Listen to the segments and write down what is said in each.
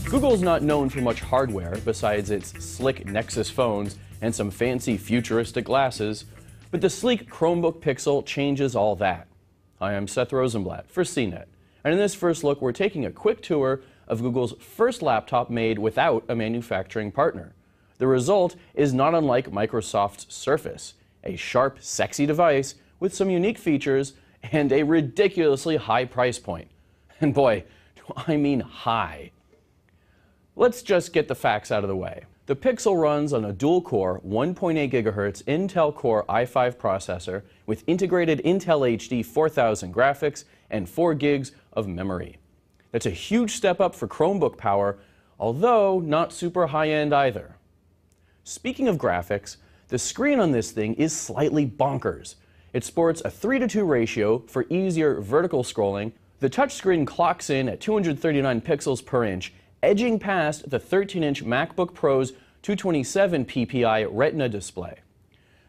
Google's not known for much hardware besides its slick Nexus phones and some fancy futuristic glasses, but the sleek Chromebook Pixel changes all that. Hi, I'm Seth Rosenblatt for CNET, and in this first look we're taking a quick tour of Google's first laptop made without a manufacturing partner. The result is not unlike Microsoft's Surface, a sharp, sexy device with some unique features and a ridiculously high price point. And boy, do I mean high. Let's just get the facts out of the way. The Pixel runs on a dual-core 1.8 GHz Intel Core i5 processor with integrated Intel HD 4000 graphics and 4 gigs of memory. That's a huge step up for Chromebook power, although not super high-end either. Speaking of graphics, the screen on this thing is slightly bonkers. It sports a 3:2 ratio for easier vertical scrolling. The touchscreen clocks in at 239 pixels per inch, edging past the 13-inch MacBook Pro's 227 ppi Retina display.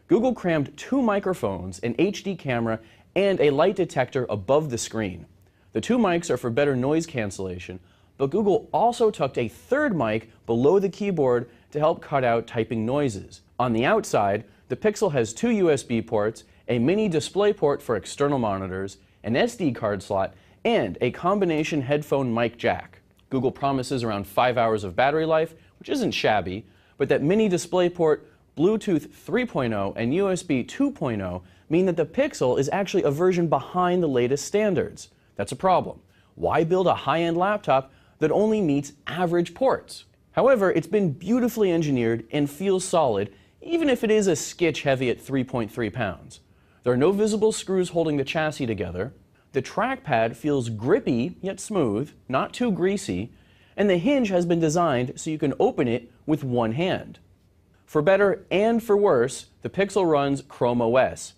Google crammed 2 microphones, an HD camera, and a light detector above the screen. The 2 mics are for better noise cancellation, but Google also tucked a third mic below the keyboard to help cut out typing noises. On the outside, the Pixel has 2 USB ports, a mini display port for external monitors, an SD card slot, and a combination headphone mic jack. Google promises around 5 hours of battery life, which isn't shabby, but that mini DisplayPort, Bluetooth 3.0, and USB 2.0 mean that the Pixel is actually a version behind the latest standards. That's a problem. Why build a high-end laptop that only meets average ports? However, it's been beautifully engineered and feels solid, even if it is a skitch heavy at 3.3 pounds. There are no visible screws holding the chassis together. The trackpad feels grippy yet smooth, not too greasy, and the hinge has been designed so you can open it with one hand. For better and for worse, the Pixel runs Chrome OS.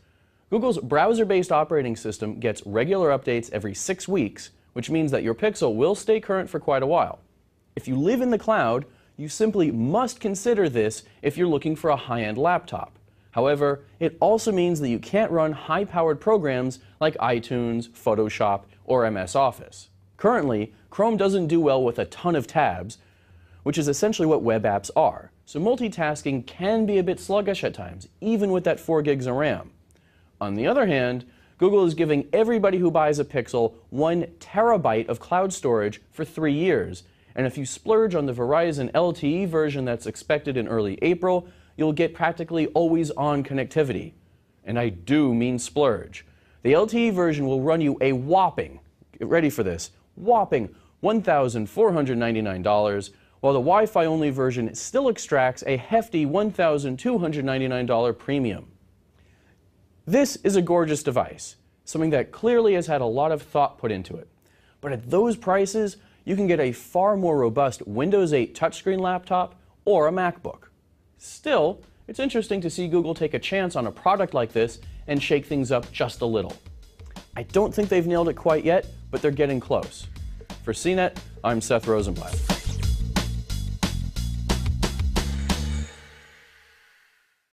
Google's browser-based operating system gets regular updates every 6 weeks, which means that your Pixel will stay current for quite a while. If you live in the cloud, you simply must consider this if you're looking for a high-end laptop. However, it also means that you can't run high-powered programs like iTunes, Photoshop, or MS Office. Currently, Chrome doesn't do well with a ton of tabs, which is essentially what web apps are, so multitasking can be a bit sluggish at times, even with that 4 gigs of RAM. On the other hand, Google is giving everybody who buys a Pixel 1 terabyte of cloud storage for 3 years, and if you splurge on the Verizon LTE version that's expected in early April, you'll get practically always-on connectivity. And I do mean splurge. The LTE version will run you a whopping, get ready for this, whopping $1,499, while the Wi-Fi only version still extracts a hefty $1,299 premium. This is a gorgeous device, something that clearly has had a lot of thought put into it. But at those prices, you can get a far more robust Windows 8 touchscreen laptop or a MacBook. Still, it's interesting to see Google take a chance on a product like this and shake things up just a little. I don't think they've nailed it quite yet, but they're getting close. For CNET, I'm Seth Rosenblatt.